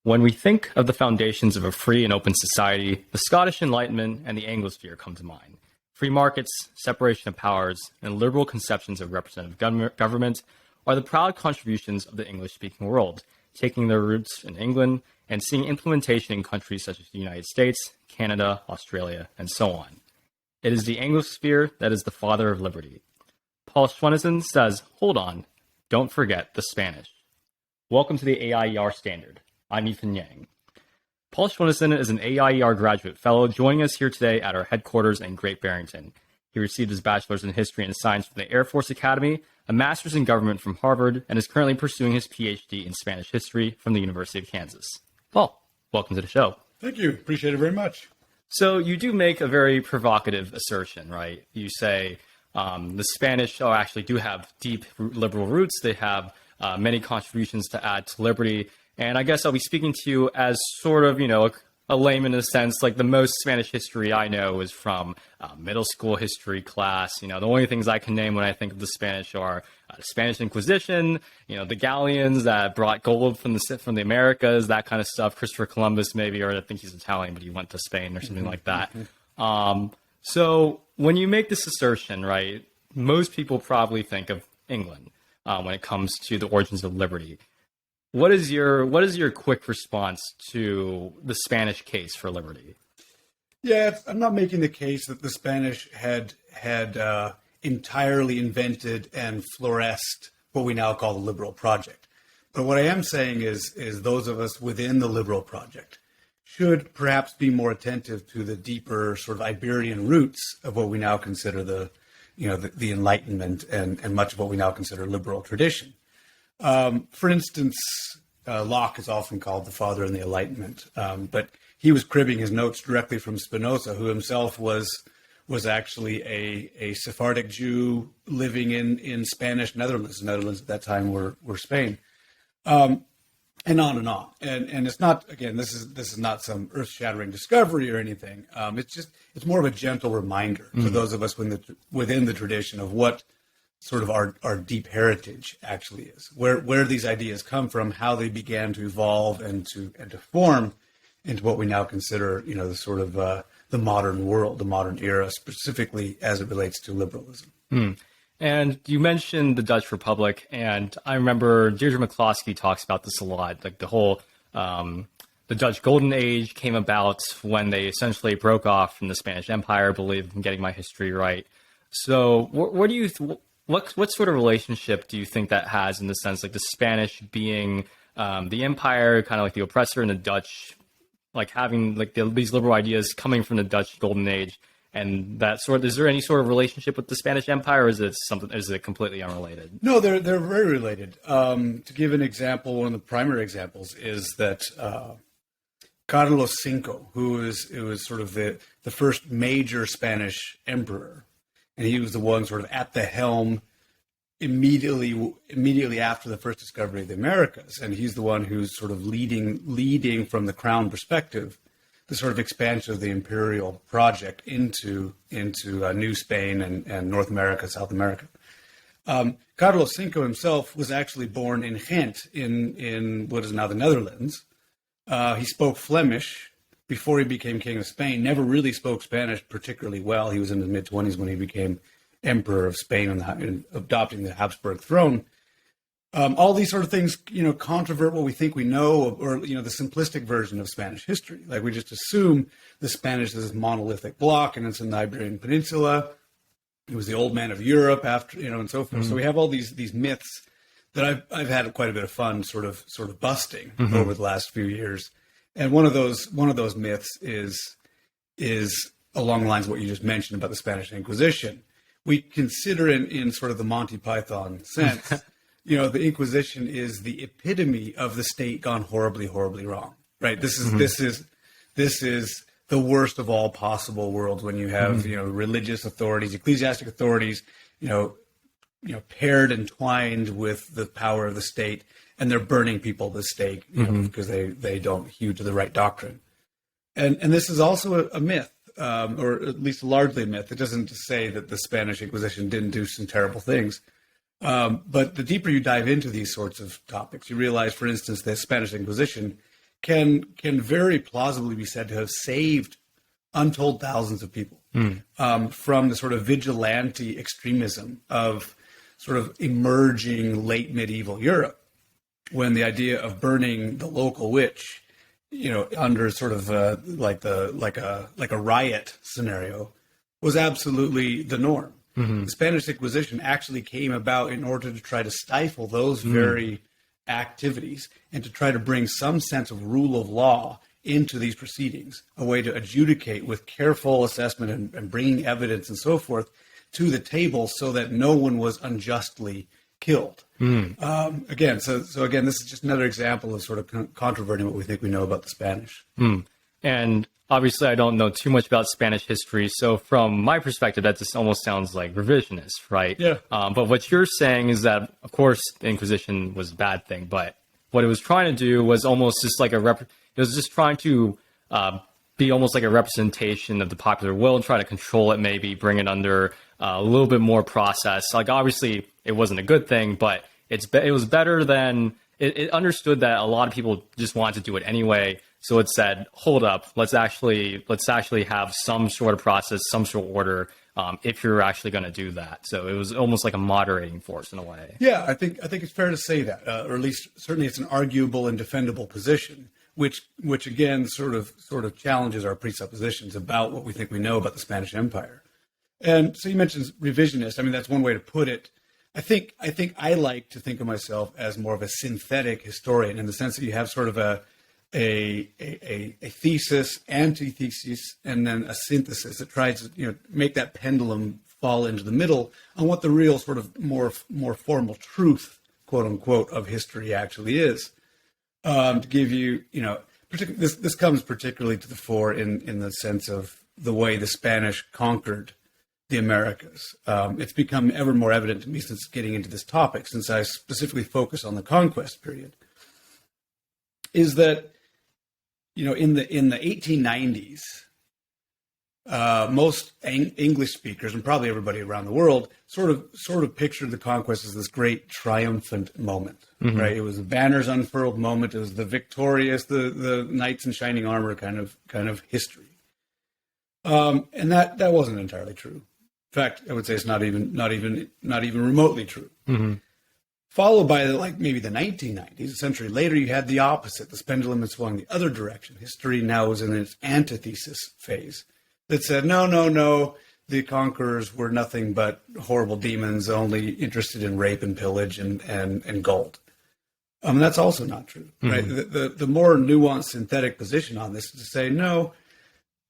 When we think of the foundations of a free and open society, the Scottish Enlightenment and the Anglosphere come to mind. Free markets, separation of powers, and liberal conceptions of representative government are the proud contributions of the English-speaking world, taking their roots in England and seeing implementation in countries such as the United States, Canada, Australia, and so on. It is the Anglosphere that is the father of liberty. Paul Schwennesen says, hold on, don't forget the Spanish. Welcome to the AIER Standard. I'm Ethan Yang. Paul Schwennesen is an AIER Graduate Fellow joining us here today at our headquarters in Great Barrington. He received his bachelor's in history and science from the Air Force Academy, a master's in government from Harvard, and is currently pursuing his PhD in Spanish history from the University of Kansas. Paul, welcome to the show. Thank you. Appreciate it very much. So you do make a very provocative assertion, right? You say the Spanish actually do have deep liberal roots. They have many contributions to add to liberty. And I guess I'll be speaking to you as sort of, a layman in a sense. Like the most Spanish history I know is from middle school history class. The only things I can name when I think of the Spanish are the Spanish Inquisition, the galleons that brought gold from the Americas, that kind of stuff. Christopher Columbus maybe, or I think he's Italian, but he went to Spain or something like that. So when you make this assertion, right, most people probably think of England when it comes to the origins of liberty. What is your quick response to the Spanish case for liberty? Yeah, I'm not making the case that the Spanish had entirely invented and flourished what we now call the liberal project. But what I am saying is those of us within the liberal project should perhaps be more attentive to the deeper sort of Iberian roots of what we now consider the Enlightenment and much of what we now consider liberal tradition. For instance, Locke is often called the father in the Enlightenment, but he was cribbing his notes directly from Spinoza, who himself was actually a Sephardic Jew living in Spanish Netherlands. The Netherlands at that time were Spain, and on and on. And it's not, again, this is not some earth-shattering discovery or anything. It's more of a gentle reminder to those of us within the tradition of what sort of our deep heritage actually is, where these ideas come from, how they began to evolve and to form into what we now consider, the sort of the modern world, the modern era, specifically as it relates to liberalism. And you mentioned the Dutch Republic, and I remember Deirdre McCloskey talks about this a lot, like the whole the Dutch Golden Age came about when they essentially broke off from the Spanish Empire, I believe I'm getting my history right. So what do you what sort of relationship do you think that has in the sense, like the Spanish being the empire, kind of like the oppressor, and the Dutch, like having like these liberal ideas coming from the Dutch Golden Age, and that sort of, is there any sort of relationship with the Spanish Empire, or is it completely unrelated? No, they're very related. To give an example, one of the primary examples is that Carlos V, who was sort of the first major Spanish emperor, and he was the one sort of at the helm immediately after the first discovery of the Americas. And he's the one who's sort of leading from the crown perspective, the sort of expansion of the imperial project into New Spain and North America, South America. Carlos V himself was actually born in Ghent, in what is now the Netherlands. He spoke Flemish before he became king of Spain, never really spoke Spanish particularly well. He was in his mid-20s when he became emperor of Spain and adopting the Habsburg throne. All these sort of things, controvert what we think we know, or, the simplistic version of Spanish history. Like we just assume the Spanish is this monolithic block and it's in the Iberian Peninsula. It was the old man of Europe after, and so forth. So we have all these myths that I've had quite a bit of fun sort of busting over the last few years. And one of those myths is along the lines of what you just mentioned about the Spanish Inquisition. We consider in sort of the Monty Python sense, the Inquisition is the epitome of the state gone horribly, horribly wrong. Right? This is the worst of all possible worlds when you have religious authorities, ecclesiastic authorities, paired and twined with the power of the state, and they're burning people at the stake, because they don't hew to the right doctrine. And this is also a myth, or at least largely a myth. It doesn't say that the Spanish Inquisition didn't do some terrible things. But the deeper you dive into these sorts of topics, you realize, for instance, the Spanish Inquisition can very plausibly be said to have saved untold thousands of people from the sort of vigilante extremism of sort of emerging late medieval Europe, when the idea of burning the local witch, under sort of like a riot scenario, was absolutely the norm. The Spanish Inquisition actually came about in order to try to stifle those very activities and to try to bring some sense of rule of law into these proceedings, a way to adjudicate with careful assessment and bringing evidence and so forth to the table so that no one was unjustly killed. Again, this is just another example of sort of controverting what we think we know about the Spanish. And obviously, I don't know too much about Spanish history, so from my perspective, that just almost sounds like revisionist, right? Yeah. But what you're saying is that, of course, the Inquisition was a bad thing, but what it was trying to do was almost just like it was just trying to be almost like a representation of the popular will and try to control it, maybe bring it under a little bit more process. Like, obviously, it wasn't a good thing, but it was better than it understood that a lot of people just wanted to do it anyway. So it said, hold up, let's actually have some sort of process, some sort of order, if you're actually going to do that. So it was almost like a moderating force in a way. Yeah, I think it's fair to say that, or at least certainly it's an arguable and defendable position, which again sort of challenges our presuppositions about what we think we know about the Spanish Empire. And so you mentioned revisionist. I mean, that's one way to put it. I think I like to think of myself as more of a synthetic historian, in the sense that you have sort of a thesis, antithesis, and then a synthesis that tries to make that pendulum fall into the middle on what the real sort of more formal truth, quote unquote, of history actually is. To give you, this comes particularly to the fore in the sense of the way the Spanish conquered the Americas. It's become ever more evident to me since getting into this topic, since I specifically focus on the conquest period, is that in the 1890s, most English speakers, and probably everybody around the world, sort of pictured the conquest as this great triumphant moment, right? It was the banners unfurled moment. It was the victorious, the knights in shining armor kind of history, and that wasn't entirely true. In fact, I would say it's not even remotely true. Followed by maybe the 1990s, a century later, you had the opposite. The pendulum had swung the other direction. History now was in its antithesis phase that said, no, the conquerors were nothing but horrible demons, only interested in rape and pillage and gold. That's also not true, right? The more nuanced synthetic position on this is to say, no,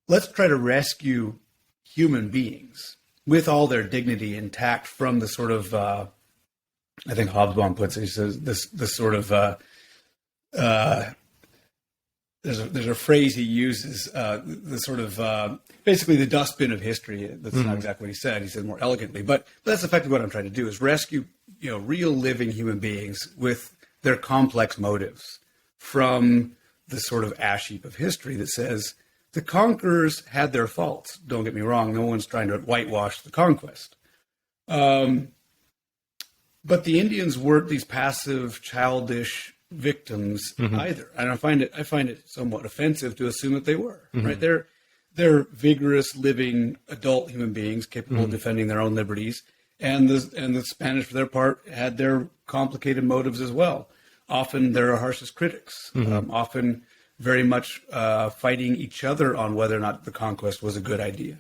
let's try to rescue human beings with all their dignity intact from the sort of, I think Hobsbawm puts it, he says this sort of, there's a phrase he uses, the sort of, basically the dustbin of history. That's not exactly what he said. He said more elegantly, but that's effectively what I'm trying to do, is rescue, real living human beings with their complex motives from the sort of ash heap of history that says the conquerors had their faults. Don't get me wrong. No one's trying to whitewash the conquest. But the Indians weren't these passive, childish victims either. And I find it somewhat offensive to assume that they were, right? They're vigorous, living adult human beings capable of defending their own liberties. And the Spanish, for their part, had their complicated motives as well. Often they're our harshest critics, often very much fighting each other on whether or not the conquest was a good idea.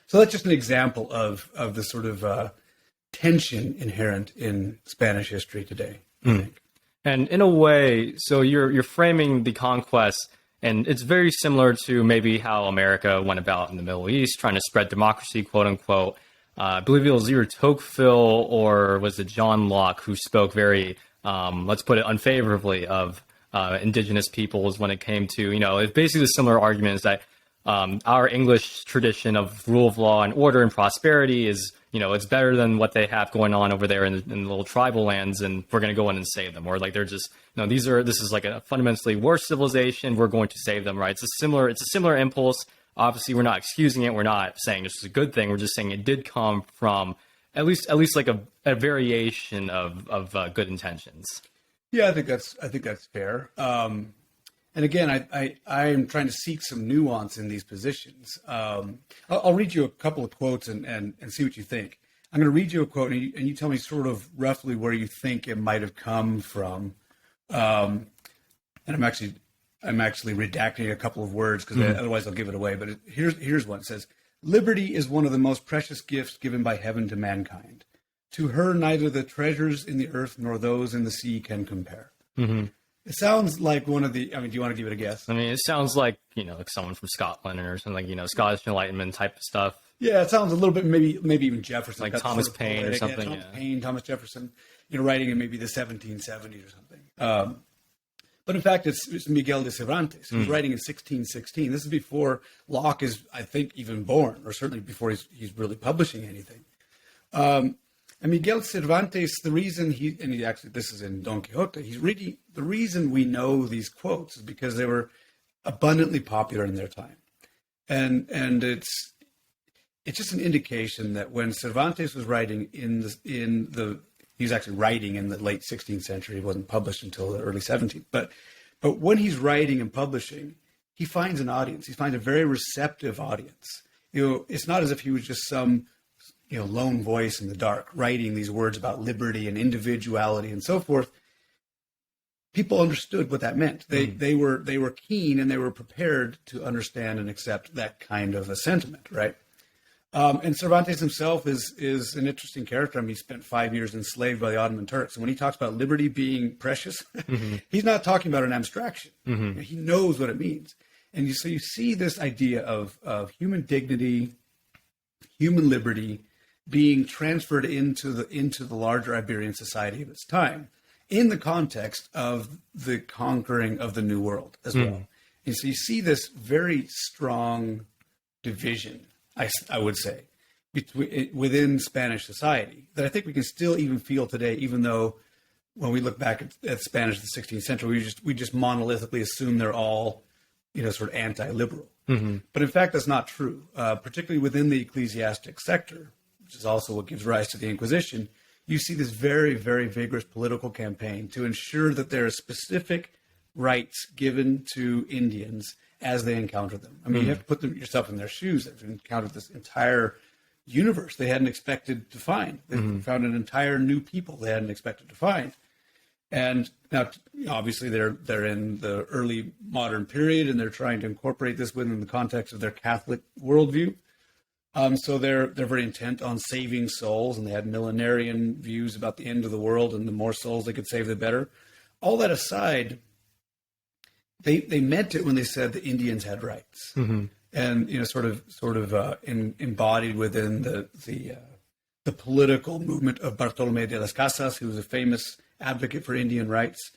So that's just an example of the sort of tension inherent in Spanish history today, I think. And in a way, so you're framing the conquest, and it's very similar to maybe how America went about in the Middle East, trying to spread democracy, quote unquote. I believe it was either Tocqueville or was it John Locke who spoke very, let's put it unfavorably, of indigenous peoples when it came to, it's basically a similar argument is that our English tradition of rule of law and order and prosperity is, it's better than what they have going on over there in the little tribal lands, and we're going to go in and save them. Or like they're just, this is like a fundamentally worse civilization. We're going to save them, right? It's a similar impulse. Obviously, we're not excusing it. We're not saying this is a good thing. We're just saying it did come from at least like a variation of good intentions. Yeah, I think that's fair. And again, I'm trying to seek some nuance in these positions. I'll read you a couple of quotes and see what you think. I'm going to read you a quote, and you tell me sort of roughly where you think it might have come from. And I'm actually redacting a couple of words because otherwise I'll give it away. But here's one. It says, "Liberty is one of the most precious gifts given by heaven to mankind. To her, neither the treasures in the earth nor those in the sea can compare." Mm-hmm. It sounds like one of the, I mean, do you want to give it a guess? I mean, it sounds like, like someone from Scotland or something, like, Scottish Enlightenment type of stuff. Yeah, it sounds a little bit, maybe even Jefferson. Like Thomas Paine or something. Thomas Paine, Thomas Jefferson, writing in maybe the 1770s or something. But in fact, it's Miguel de Cervantes, who's writing in 1616. This is before Locke is, I think, even born, or certainly before he's really publishing anything. And Miguel Cervantes, the reason this is in Don Quixote, the reason we know these quotes is because they were abundantly popular in their time. And it's just an indication that when Cervantes was writing he was actually writing in the late 16th century. It wasn't published until the early 17th. But when he's writing and publishing, he finds an audience. He finds a very receptive audience. It's not as if he was just some lone voice in the dark, writing these words about liberty and individuality and so forth. People understood what that meant. They were keen and they were prepared to understand and accept that kind of a sentiment, right? And Cervantes himself is an interesting character. I mean, he spent 5 years enslaved by the Ottoman Turks. And when he talks about liberty being precious, he's not talking about an abstraction. He knows what it means. And so you see this idea of human dignity, human liberty, being transferred into the larger Iberian society of its time in the context of the conquering of the New World as well. And so you see this very strong division, I would say, within Spanish society that I think we can still even feel today, even though when we look back at Spanish in the 16th century, we just monolithically assume they're all, sort of anti-liberal. But in fact, that's not true, particularly within the ecclesiastic sector, which is also what gives rise to the Inquisition. You see this very, very vigorous political campaign to ensure that there are specific rights given to Indians as they encounter them. I mean, you have to put yourself in their shoes. They've encountered this entire universe they hadn't expected to find. They found an entire new people they hadn't expected to find. And now, obviously, they're in the early modern period, and they're trying to incorporate this within the context of their Catholic worldview. So they're very intent on saving souls, and they had millenarian views about the end of the world, and the more souls they could save, the better. All that aside, they meant it when they said the Indians had rights, and sort of embodied within the political movement of Bartolomé de las Casas, who was a famous advocate for Indian rights,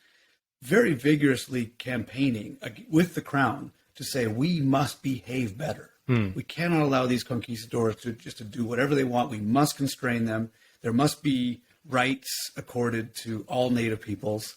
very vigorously campaigning with the crown to say we must behave better. We cannot allow these conquistadors to do whatever they want. We must constrain them. There must be rights accorded to all native peoples.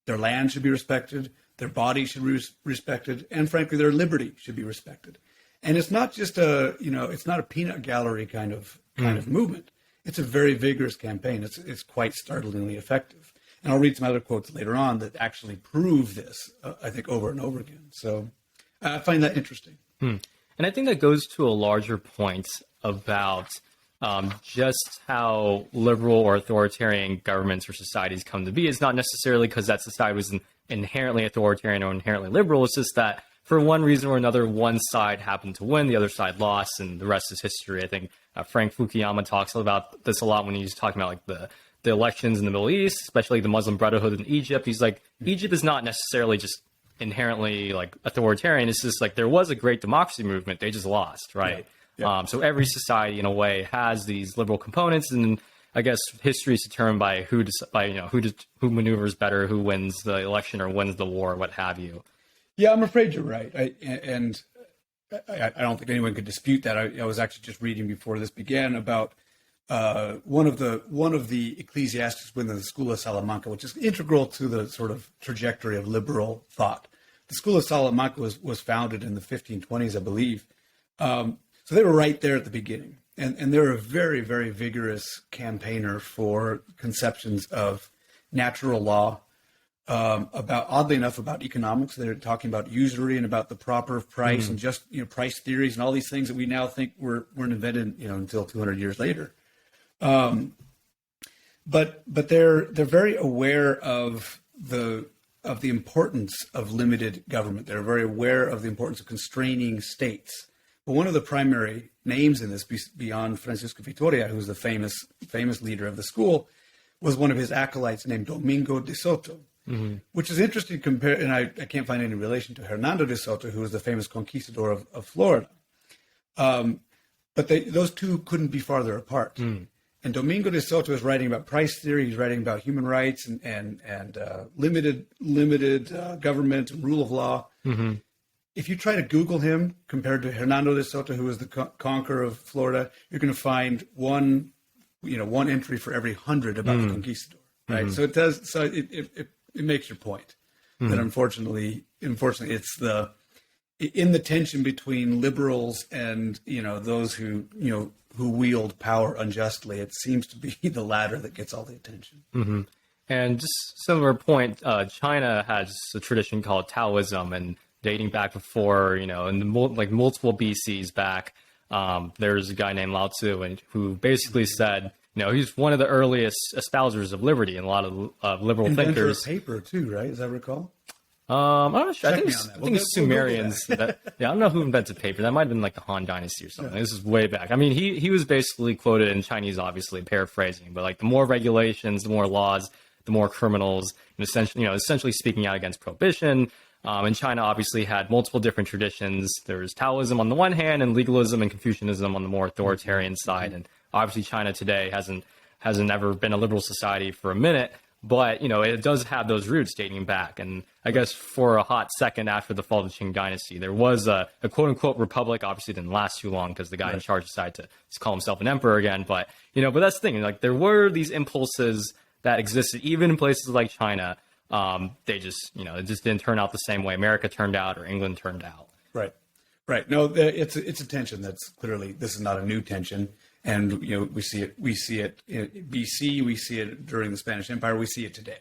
Their land should be respected. Their body should be respected. And frankly, their liberty should be respected. And it's not just it's not a peanut gallery kind of movement. It's a very vigorous campaign. It's quite startlingly effective. And I'll read some other quotes later on that actually prove this, I think, over and over again. So I find that interesting. And I think that goes to a larger point about just how liberal or authoritarian governments or societies come to be. It's not necessarily because that society was inherently authoritarian or inherently liberal. It's just that for one reason or another, one side happened to win, the other side lost, and the rest is history. I think Frank Fukuyama talks about this a lot when he's talking about like the elections in the Middle East, especially the Muslim Brotherhood in Egypt. He's like, Egypt is not necessarily just inherently like authoritarian. It's just like there was a great democracy movement, they just lost, right? Yeah. So every society in a way has these liberal components, and I guess history is determined by who maneuvers better, who wins the election or wins the war, what have you. Yeah, I'm afraid you're right. I don't think anyone could dispute that. I was actually just reading before this began about one of the ecclesiastics within the School of Salamanca, which is integral to the sort of trajectory of liberal thought. The School of Salamanca was founded in the 1520s, I believe. So they were right there at the beginning. And they're a very, very vigorous campaigner for conceptions of natural law, about, oddly enough, about economics. They're talking about usury and about the proper price and just, price theories and all these things that we now think weren't invented, until 200 years later. But they're very aware of the importance of limited government. They're very aware of the importance of constraining states. But one of the primary names in this, beyond Francisco Vitoria, who's the famous leader of the school, was one of his acolytes named Domingo de Soto, which is interesting to compare, and I can't find any relation to Hernando de Soto, who was the famous conquistador of Florida. But those two couldn't be farther apart. And Domingo de Soto is writing about price theory. He's writing about human rights and limited government and rule of law. If you try to Google him compared to Hernando de Soto, who was the conqueror of Florida, you're going to find one entry for every 100 about the conquistador, right? So it does. So it makes your point that unfortunately, it's in the tension between liberals and those who wield power unjustly. It seems to be the latter that gets all the attention. And just similar point, China has a tradition called Taoism, and dating back before, in the multiple BCs back, there's a guy named Lao Tzu, and who basically said, he's one of the earliest espousers of liberty, and a lot of liberal Inventor thinkers. Of paper too, right? As I recall. I'm not sure. I think it's Sumerians. We'll I don't know who invented paper. That might have been like the Han Dynasty or something. Yeah. This is way back. I mean, he was basically quoted in Chinese, obviously paraphrasing, but like the more regulations, the more laws, the more criminals, and essentially speaking out against prohibition. And China obviously had multiple different traditions. There's Taoism on the one hand, and legalism and Confucianism on the more authoritarian side. And obviously, China today hasn't ever been a liberal society for a minute. But, it does have those roots dating back. And I guess for a hot second after the fall of the Qing dynasty, there was a quote-unquote republic. Obviously, it didn't last too long because the guy in charge decided to call himself an emperor again. But, but that's the thing. Like, there were these impulses that existed even in places like China. They just, it just didn't turn out the same way America turned out or England turned out. Right. No, it's a tension that's clearly, this is not a new tension. And, we see it in BC, we see it during the Spanish Empire, we see it today.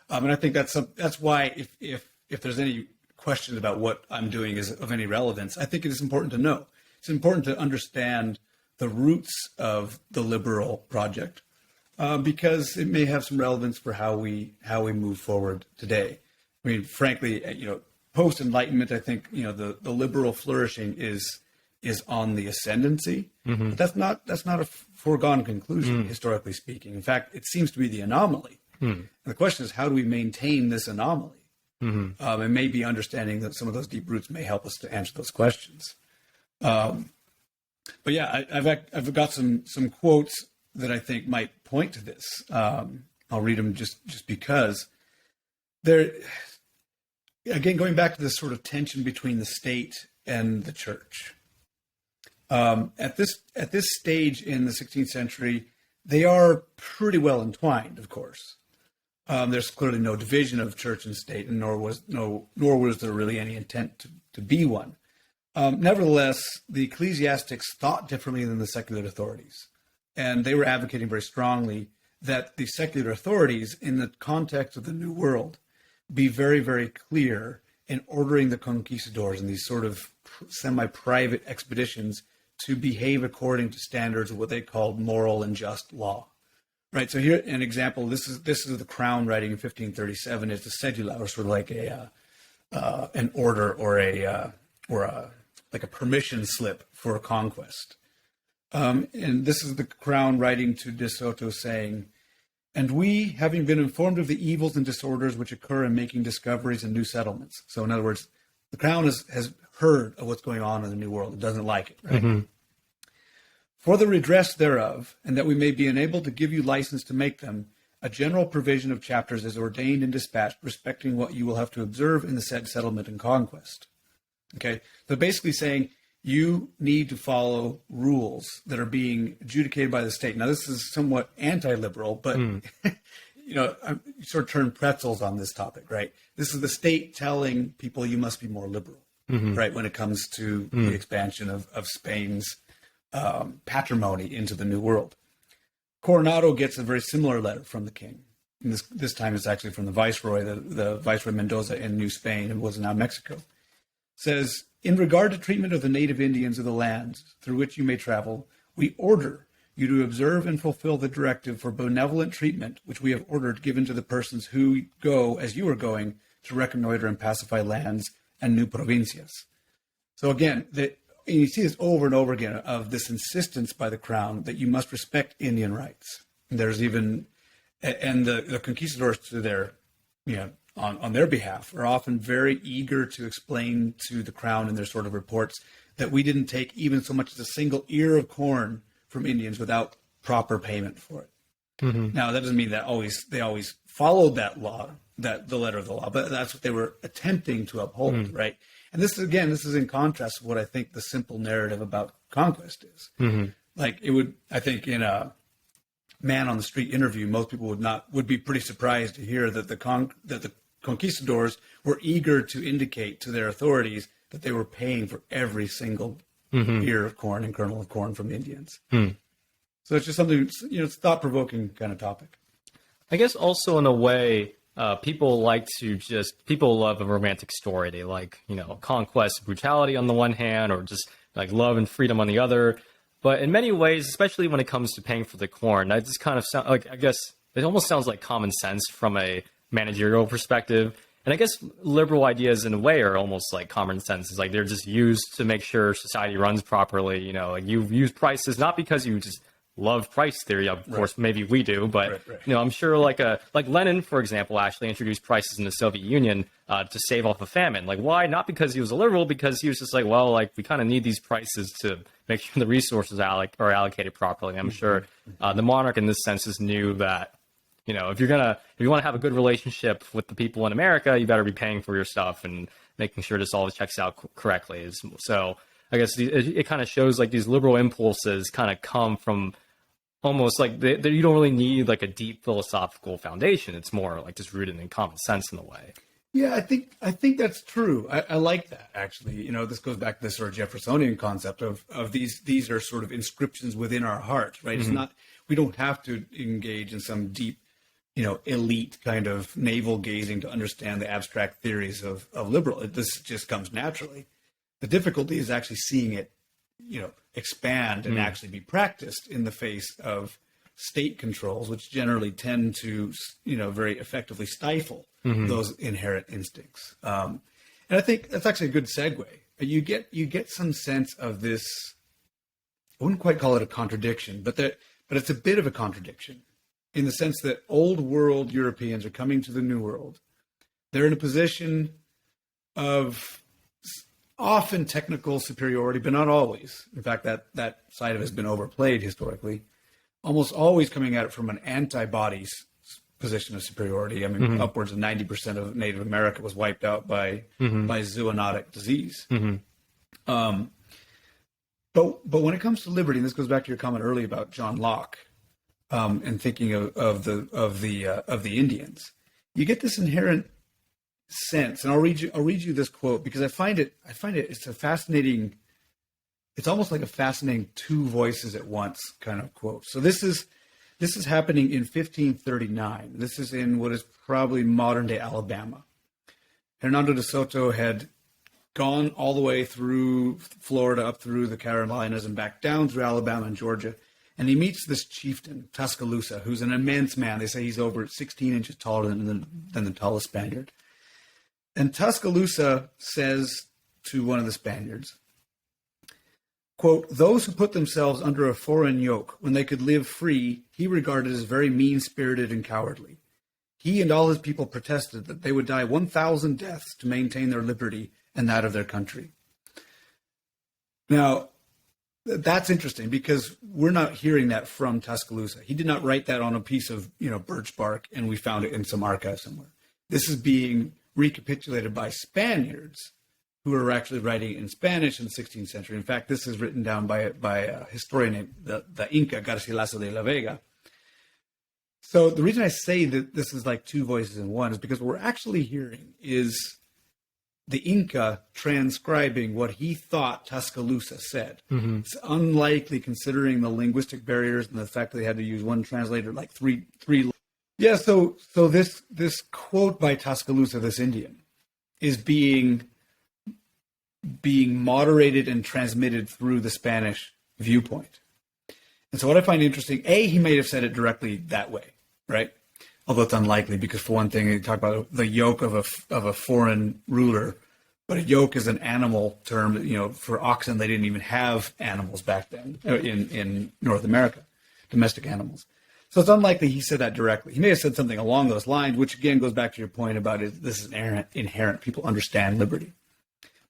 And I think that's why if there's any question about what I'm doing is of any relevance, I think it is important to know. It's important to understand the roots of the liberal project, because it may have some relevance for how we move forward today. I mean, frankly, post Enlightenment, I think the liberal flourishing is on the ascendancy. But that's not a foregone conclusion, historically speaking. In fact, it seems to be the anomaly. And the question is, how do we maintain this anomaly? And maybe understanding that some of those deep roots may help us to answer those questions. But yeah, I've got some quotes that I think might point to this. I'll read them just because they're, again, going back to this sort of tension between the state and the church. At this stage in the 16th century, they are pretty well entwined, of course. There's clearly no division of church and state, and nor was there really any intent to be one. Nevertheless, the ecclesiastics thought differently than the secular authorities, and they were advocating very strongly that the secular authorities, in the context of the New World, be very, very clear in ordering the conquistadors in these sort of semi-private expeditions to behave according to standards of what they called moral and just law. Right. So here, an example. This is the Crown writing in 1537. It's a cedula, or sort of like an order or like a permission slip for a conquest. And this is the Crown writing to De Soto saying, "And we, having been informed of the evils and disorders which occur in making discoveries and new settlements." So in other words, the Crown has heard of what's going on in the New World. It doesn't like it, right? "For the redress thereof, and that we may be enabled to give you license to make them, a general provision of chapters is ordained and dispatched respecting what you will have to observe in the said settlement and conquest." Okay, so basically saying you need to follow rules that are being adjudicated by the state. Now, this is somewhat anti-liberal, but you sort of turn pretzels on this topic, right? This is the state telling people you must be more liberal, right, when it comes to the expansion of Spain's patrimony into the New World. Coronado gets a very similar letter from the king. and this time it's actually from the Viceroy, the Viceroy Mendoza in New Spain, and was now Mexico, says, in regard to treatment of the native Indians of the lands through which you may travel, we order you to observe and fulfill the directive for benevolent treatment which we have ordered given to the persons who go, as you are going, to reconnoiter and pacify lands and new provincias. So again, and you see this over and over again of this insistence by the crown that you must respect Indian rights. And there's even, and the conquistadors to their, on their behalf are often very eager to explain to the crown in their sort of reports that we didn't take even so much as a single ear of corn from Indians without proper payment for it. Mm-hmm. Now, that doesn't mean that they always followed that law, that the letter of the law, but that's what they were attempting to uphold, right? And this is in contrast to what I think the simple narrative about conquest is. Mm-hmm. Like I think in a man on the street interview, most people would be pretty surprised to hear that the conquistadors were eager to indicate to their authorities that they were paying for every single ear of corn and kernel of corn from Indians. So it's just something, it's a thought-provoking kind of topic. I guess also in a way, people love a romantic story. They like, conquest, brutality on the one hand, or just like love and freedom on the other. But in many ways, especially when it comes to paying for the corn, that just kind of sound like, I guess it almost sounds like common sense from a managerial perspective. And I guess liberal ideas in a way are almost like common sense. It's like they're just used to make sure society runs properly. Like you use prices not because you just love price theory. Of course, maybe we do, but I'm sure like Lenin, for example, actually introduced prices in the Soviet Union to save off a famine. Like why? Not because he was a liberal, because he was just like, well, like we kind of need these prices to make sure the resources are allocated properly. I'm sure the monarch in this sense just knew that, if you want to have a good relationship with the people in America, you better be paying for your stuff and making sure this all checks out correctly. So I guess it kind of shows like these liberal impulses kind of come from almost like you don't really need like a deep philosophical foundation. It's more like just rooted in common sense in a way. Yeah, I think that's true. I like that, actually. This goes back to this sort of Jeffersonian concept of these are sort of inscriptions within our heart, right? It's not, we don't have to engage in some deep, elite kind of navel gazing to understand the abstract theories of liberal. This just comes naturally. The difficulty is actually seeing it, expand and actually be practiced in the face of state controls, which generally tend to, very effectively stifle those inherent instincts. And I think that's actually a good segue. You get some sense of this. I wouldn't quite call it a contradiction, but it's a bit of a contradiction in the sense that old world Europeans are coming to the new world. They're in a position of often technical superiority, but not always. In fact, that side of it has been overplayed historically. Almost always coming at it from an antibodies position of superiority. I mean, upwards of 90% of Native America was wiped out by zoonotic disease. But when it comes to liberty, and this goes back to your comment earlier about John Locke and thinking of the Indians, you get this inherent sense, and I'll read you this quote because I find it it's a fascinating. It's almost like a fascinating two voices at once kind of quote. So this is happening in 1539. This is in what is probably modern day Alabama. Hernando de Soto had gone all the way through Florida, up through the Carolinas, and back down through Alabama and Georgia. And he meets this chieftain, Tuscaloosa, who's an immense man. They say he's over 16 inches taller than the tallest Spaniard. And Tuscaloosa says to one of the Spaniards, quote, "Those who put themselves under a foreign yoke when they could live free, he regarded as very mean-spirited and cowardly. He and all his people protested that they would die 1,000 deaths to maintain their liberty and that of their country." Now, that's interesting because we're not hearing that from Tuscaloosa. He did not write that on a piece of, birch bark and we found it in some archive somewhere. This is being recapitulated by Spaniards who are actually writing in Spanish in the 16th century. In fact, this is written down by a historian named the Inca Garcilaso de la Vega. So the reason I say that this is like two voices in one is because what we're actually hearing is the Inca transcribing what he thought Tuscaloosa said. It's unlikely considering the linguistic barriers and the fact that they had to use one translator like three Yeah, so this quote by Tuscaloosa, this Indian, is being moderated and transmitted through the Spanish viewpoint. And so what I find interesting, he may have said it directly that way, right? Although it's unlikely, because for one thing, they talk about the yoke of a foreign ruler, but a yoke is an animal term. For oxen, they didn't even have animals back then in North America, domestic animals. So it's unlikely he said that directly. He may have said something along those lines, which again goes back to your point about this is inherent. People understand liberty.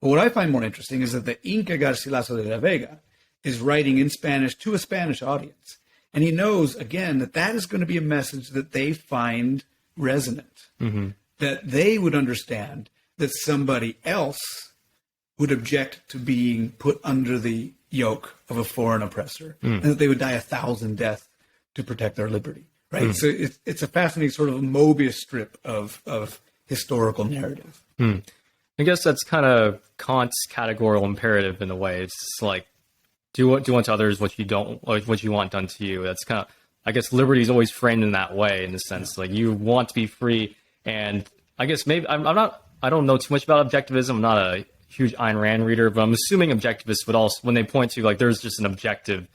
But what I find more interesting is that the Inca Garcilaso de la Vega is writing in Spanish to a Spanish audience. And he knows, again, that is going to be a message that they find resonant, that they would understand that somebody else would object to being put under the yoke of a foreign oppressor, and that they would die 1,000 deaths to protect their liberty, right? So it's a fascinating sort of Mobius strip of historical narrative. I guess that's kind of Kant's categorical imperative in a way. It's just like, do unto others what you don't, like what you want done to you. That's kind of, I guess, liberty is always framed in that way, in the sense like you want to be free. And I guess maybe I don't know too much about objectivism. I'm not a huge Ayn Rand reader, but I'm assuming objectivists would also, when they point to like there's just an objective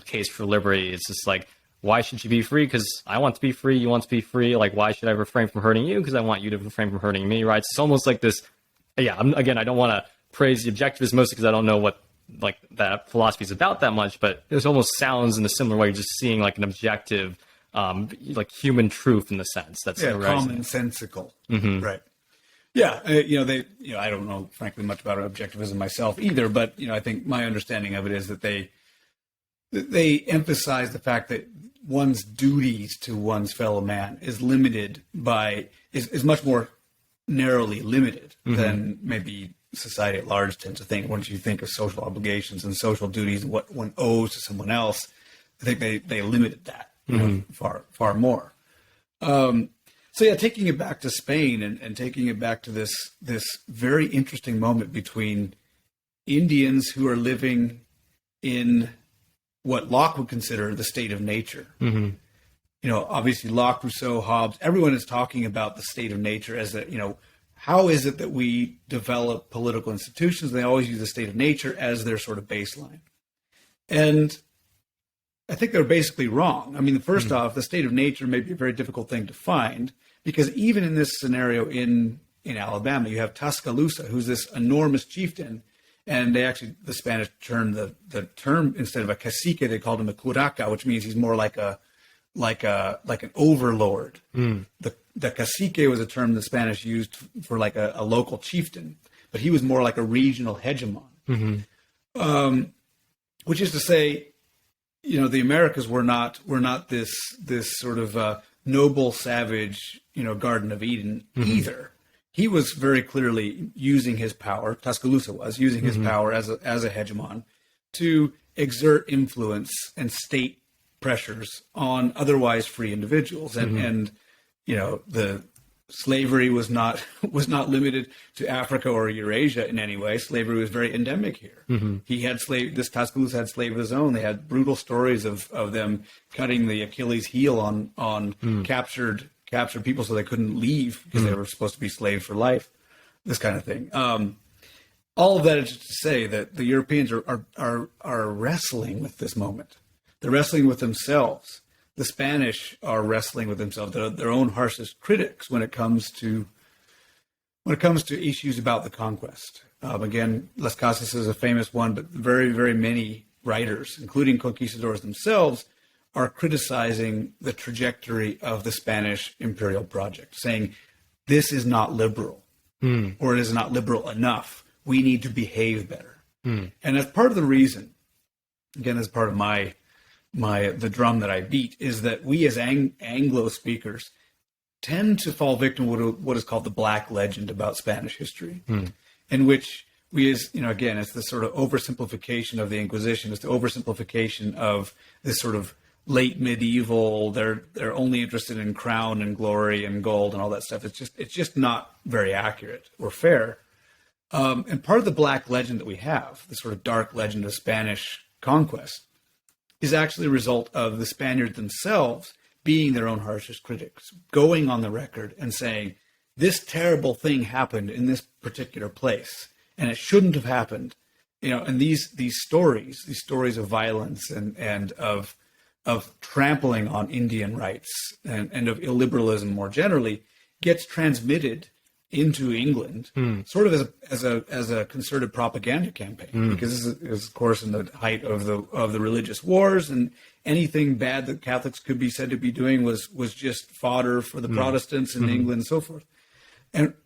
case for liberty, it's just like, why should you be free? Because I want to be free. You want to be free. Like, why should I refrain from hurting you? Because I want you to refrain from hurting me, right? It's almost like this. Yeah, I don't want to praise the objectivists mostly because I don't know what like that philosophy is about that much, but it almost sounds in a similar way, just seeing like an objective, like human truth in the sense that's commonsensical, right? Yeah, I don't know frankly much about objectivism myself either, but I think my understanding of it is that they emphasize the fact that one's duties to one's fellow man is limited is much more narrowly limited than maybe society at large tends to think. Once you think of social obligations and social duties and what one owes to someone else, I think they limited that far more. So yeah, taking it back to Spain and taking it back to this very interesting moment between Indians who are living in what Locke would consider the state of nature. Obviously Locke, Rousseau, Hobbes, everyone is talking about the state of nature as how is it that we develop political institutions? They always use the state of nature as their sort of baseline. And I think they're basically wrong. I mean, first off, the state of nature may be a very difficult thing to find, because even in this scenario in Alabama, you have Tuscaloosa, who's this enormous chieftain. And the Spanish turned the term, instead of a cacique, they called him a curaca, which means he's more like an overlord. The cacique was a term the Spanish used for like a local chieftain, but he was more like a regional hegemon. Which is to say, the Americas were not this sort of noble, savage, Garden of Eden either. He was very clearly using his power. Tuscaloosa was using his power as a hegemon to exert influence and state pressures on otherwise free individuals. And the slavery was not limited to Africa or Eurasia in any way. Slavery was very endemic here. He had this Tuscaloosa had slave of his own. They had brutal stories of them cutting the Achilles heel on captured people so they couldn't leave because they were supposed to be slaves for life, this kind of thing. All of that is just to say that the Europeans are wrestling with this moment. They're wrestling with themselves. The Spanish are wrestling with themselves. They're their own harshest critics when it comes to issues about the conquest. Again, Las Casas is a famous one, but very, very many writers, including conquistadors themselves, are criticizing the trajectory of the Spanish imperial project, saying this is not liberal, or it is not liberal enough. We need to behave better. And that's part of the reason, again, as part of the drum that I beat, is that we as Anglo speakers tend to fall victim to what is called the black legend about Spanish history, in which we again, it's the sort of oversimplification of the Inquisition. It's the oversimplification of this sort of late medieval, they're only interested in crown and glory and gold and all that stuff. It's just not very accurate or fair. And part of the black legend that we have, the sort of dark legend of Spanish conquest, is actually a result of the Spaniards themselves being their own harshest critics, going on the record and saying, this terrible thing happened in this particular place, and it shouldn't have happened. And these stories of violence and of trampling on Indian rights and of illiberalism more generally gets transmitted into England, sort of as a concerted propaganda campaign, because this is, of course, in the height of the religious wars, and anything bad that Catholics could be said to be doing was just fodder for the Protestants in England and so forth.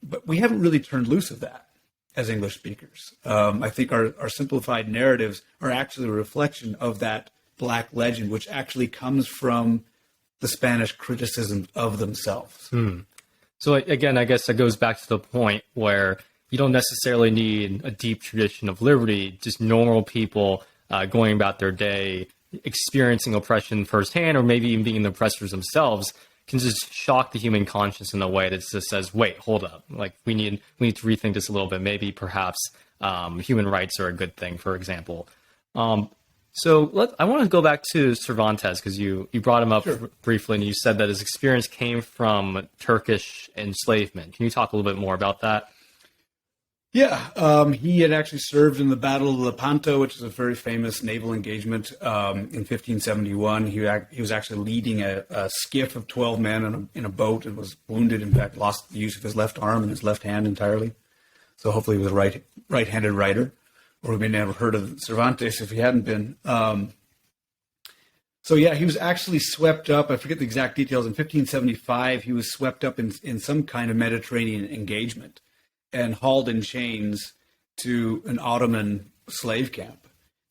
But we haven't really turned loose of that as English speakers. I think our simplified narratives are actually a reflection of that Black legend, which actually comes from the Spanish criticism of themselves. So again, I guess that goes back to the point where you don't necessarily need a deep tradition of liberty, just normal people going about their day, experiencing oppression firsthand, or maybe even being the oppressors themselves, can just shock the human conscience in a way that just says, wait, hold up. Like we need to rethink this a little bit. Maybe perhaps human rights are a good thing, for example. So I want to go back to Cervantes, because you brought him up briefly, and you said that his experience came from Turkish enslavement. Can you talk a little bit more about that? Yeah, he had actually served in the Battle of Lepanto, which is a very famous naval engagement in 1571. He was actually leading a skiff of 12 men in a boat and was wounded. In fact, lost the use of his left arm and his left hand entirely. So hopefully he was a right-handed writer, or we may never heard of Cervantes if he hadn't been. So yeah, he was actually swept up. I forget the exact details. In 1575, he was swept up in some kind of Mediterranean engagement and hauled in chains to an Ottoman slave camp,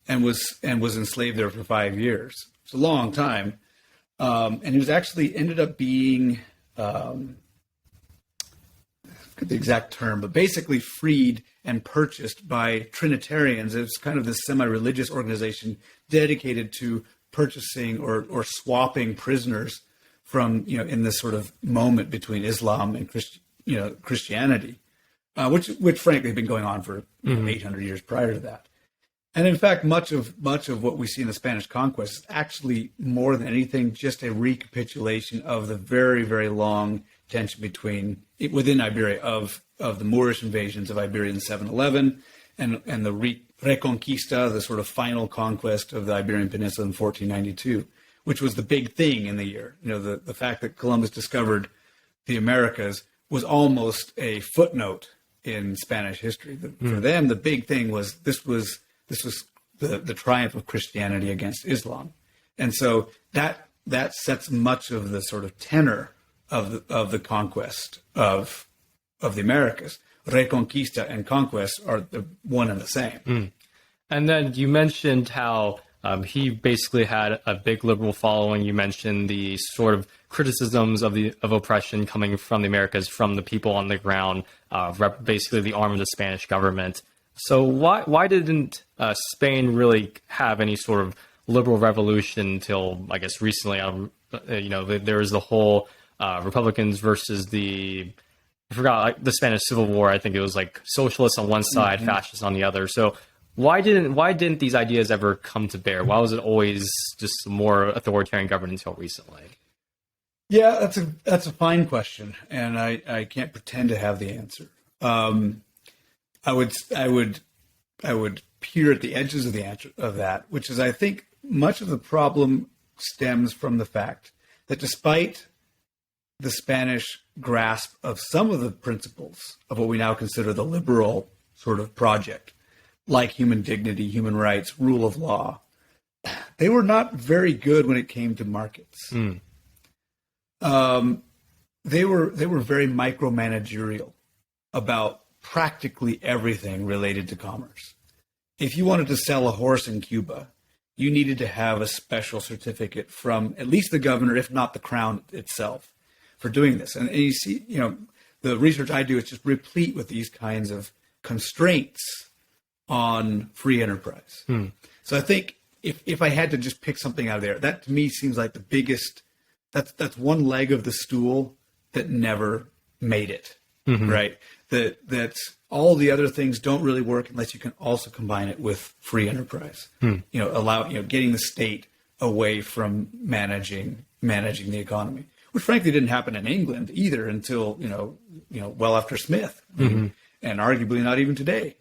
and was enslaved there for 5 years. It's a long time, and he was actually ended up being, I forget the exact term, but basically freed and purchased by Trinitarians. It's kind of this semi-religious organization dedicated to purchasing or swapping prisoners from, in this sort of moment between Islam and Christianity. Which frankly had been going on for 800 years prior to that. And in fact, much of what we see in the Spanish conquest is actually, more than anything, just a recapitulation of the very, very long tension within Iberia of the Moorish invasions of Iberia in 711 and the Reconquista, the sort of final conquest of the Iberian Peninsula in 1492, which was the big thing in the year. The fact that Columbus discovered the Americas was almost a footnote in Spanish history. For them, the big thing was this was the triumph of Christianity against Islam, and so that sets much of the sort of tenor of the conquest of the Americas. Reconquista and conquest are the one and the same. And then you mentioned how he basically had a big liberal following. You mentioned the sort of criticisms of oppression coming from the Americas, from the people on the ground, basically the arm of the Spanish government. So why didn't Spain really have any sort of liberal revolution until, I guess, recently? There was the whole Republicans versus the Spanish Civil War. I think it was like socialists on one side, fascists on the other. So why didn't these ideas ever come to bear? Why was it always just more authoritarian government until recently? Yeah, that's a fine question, and I can't pretend to have the answer. I would peer at the edges of the answer of that, which is, I think much of the problem stems from the fact that despite the Spanish grasp of some of the principles of what we now consider the liberal sort of project, like human dignity, human rights, rule of law, they were not very good when it came to markets. They were very micromanagerial about practically everything related to commerce. If you wanted to sell a horse in Cuba, you needed to have a special certificate from at least the governor, if not the crown itself, for doing this. And you see, the research I do is just replete with these kinds of constraints on free enterprise. So I think if I had to just pick something out of there, that to me seems like the biggest. That's one leg of the stool that never made it, right? That all the other things don't really work unless you can also combine it with free enterprise. Getting the state away from managing the economy, which frankly didn't happen in England either until well after Smith, and arguably not even today.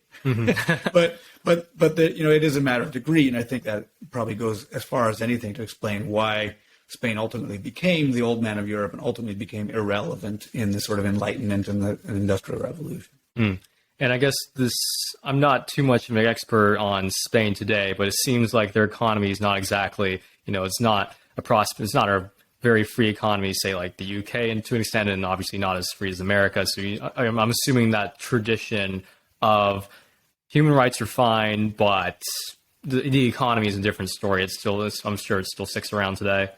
but it is a matter of degree, and I think that probably goes as far as anything to explain why Spain ultimately became the old man of Europe and ultimately became irrelevant in the sort of Enlightenment and the Industrial Revolution. And I guess I'm not too much of an expert on Spain today, but it seems like their economy is not exactly, it's not a very free economy, say like the UK, and to an extent, and obviously not as free as America. So I'm assuming that tradition of human rights are fine, but the economy is a different story. I'm sure it still sticks around today.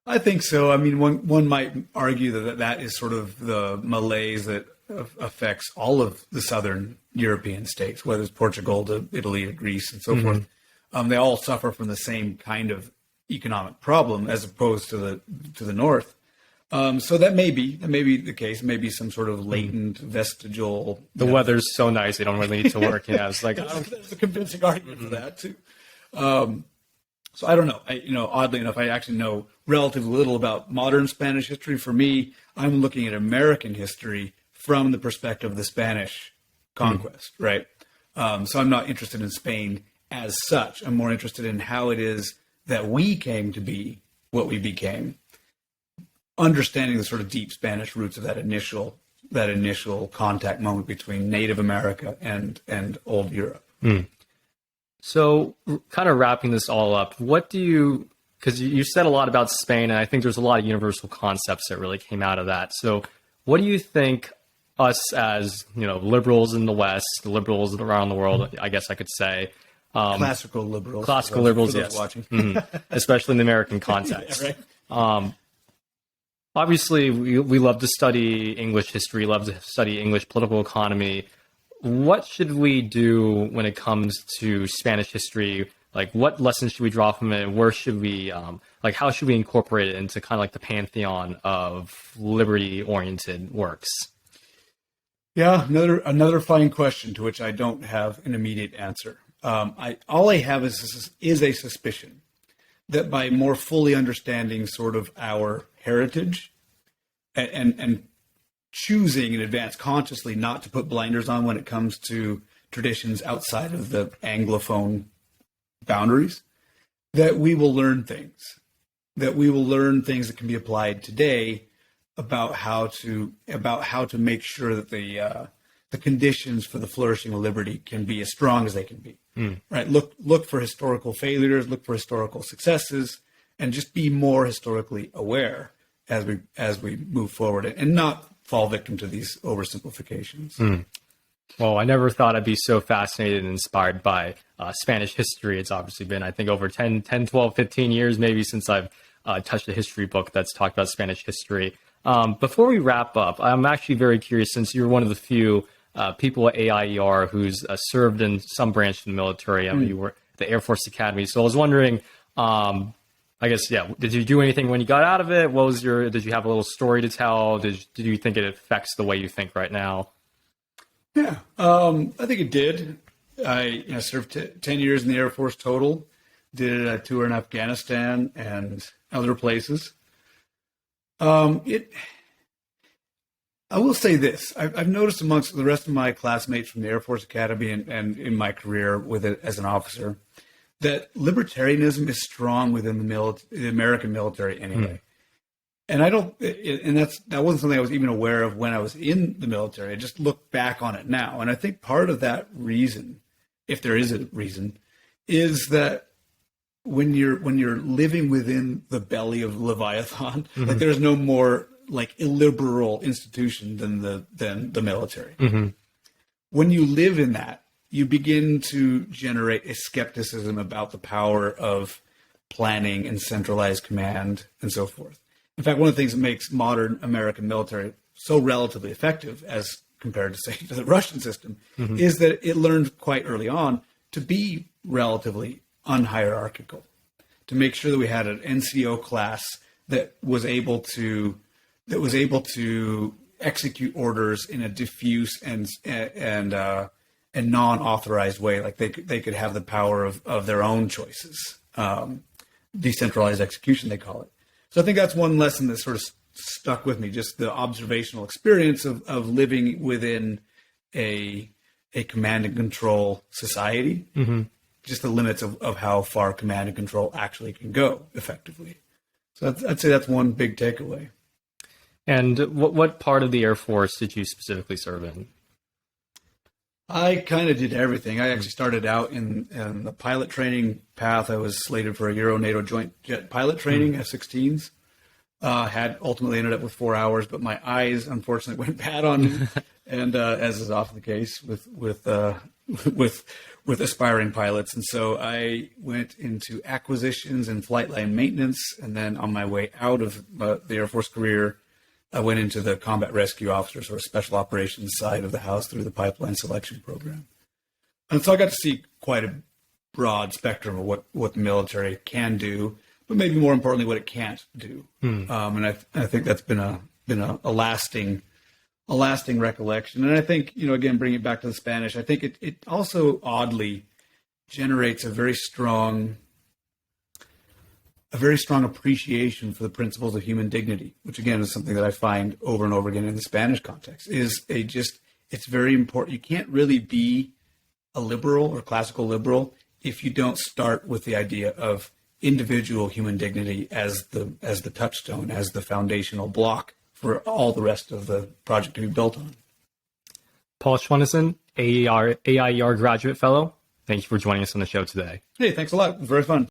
I think so. I mean, one might argue that is sort of the malaise that affects all of the southern European states, whether it's Portugal to Italy to Greece and so forth. They all suffer from the same kind of economic problem as opposed to the north. So that may be the case. Maybe some sort of latent vestigial. The weather's so nice; they don't really need to work. It's like there's a convincing argument for that too. So I don't know. Oddly enough, I actually know relatively little about modern Spanish history. For me, I'm looking at American history from the perspective of the Spanish conquest, right? So I'm not interested in Spain as such. I'm more interested in how it is that we came to be what we became, understanding the sort of deep Spanish roots of that initial contact moment between Native America and old Europe. So kind of wrapping this all up, because you said a lot about Spain, and I think there's a lot of universal concepts that really came out of that. So what do you think us as, liberals in the West, liberals around the world, I guess I could say, classical liberals, yes, watching. Especially in the American context. Yeah, right. Obviously, we love to study English history, love to study English political economy. What should we do when it comes to Spanish history? Like, what lessons should we draw from it? Where should we, how should we incorporate it into kind of like the pantheon of liberty-oriented works? Yeah, another fine question to which I don't have an immediate answer. All I have is a suspicion that by more fully understanding sort of our heritage and choosing in advance consciously not to put blinders on when it comes to traditions outside of the Anglophone boundaries, that we will learn things that can be applied today about how to make sure that the conditions for the flourishing of liberty can be as strong as they can be. Right? Look for historical failures, look for historical successes, and just be more historically aware as we move forward, and not fall victim to these oversimplifications. Well, I never thought I'd be so fascinated and inspired by Spanish history. It's obviously been, I think, over 10, 12, 15 years maybe since I've touched a history book that's talked about Spanish history. Before we wrap up, I'm actually very curious, since you're one of the few people at AIER who's served in some branch of the military. I mean, you were at the Air Force Academy. So I was wondering, I guess, did you do anything when you got out of it? Did you have a little story to tell? Did you think it affects the way you think right now? Yeah, I think it did. I served 10 years in the Air Force total, did a tour in Afghanistan and other places. I will say this. I've noticed amongst the rest of my classmates from the Air Force Academy and in my career with it as an officer, that libertarianism is strong within the American military anyway. And that wasn't something I was even aware of when I was in the military. I just look back on it now. And I think part of that reason, if there is a reason, is that when you're living within the belly of Leviathan, like there's no more like illiberal institution than the military. When you live in that, you begin to generate a skepticism about the power of planning and centralized command and so forth. In fact, one of the things that makes modern American military so relatively effective as compared to, say, to the Russian system is that it learned quite early on to be relatively unhierarchical, to make sure that we had an NCO class that was able to execute orders in a diffuse and non-authorized way, like they could have the power of their own choices. decentralized execution, they call it. So I think that's one lesson that sort of stuck with me, just the observational experience of living within a command and control society, just the limits of how far command and control actually can go effectively. So I'd say that's one big takeaway. And what part of the Air Force did you specifically serve in? I kind of did everything. I actually started out in the pilot training path. I was slated for a Euro-NATO joint jet pilot training, F-16s. Had ultimately ended up with 4 hours, but my eyes unfortunately went bad on me, and as is often the case with aspiring pilots. And so I went into acquisitions and flight line maintenance, and then on my way out of the Air Force career, I went into the combat rescue officer, sort of special operations side of the house through the pipeline selection program. And so I got to see quite a broad spectrum of what the military can do, but maybe more importantly, what it can't do. And I think that's been a lasting recollection. And I think, again, bringing it back to the Spanish, I think it also oddly generates a very strong appreciation for the principles of human dignity, which again is something that I find over and over again in the Spanish context. It's very important. You can't really be a liberal or classical liberal if you don't start with the idea of individual human dignity as the touchstone, as the foundational block for all the rest of the project to be built on. Paul Schwennesen, AIER Graduate Fellow, thank you for joining us on the show today. Hey, thanks a lot. It was very fun.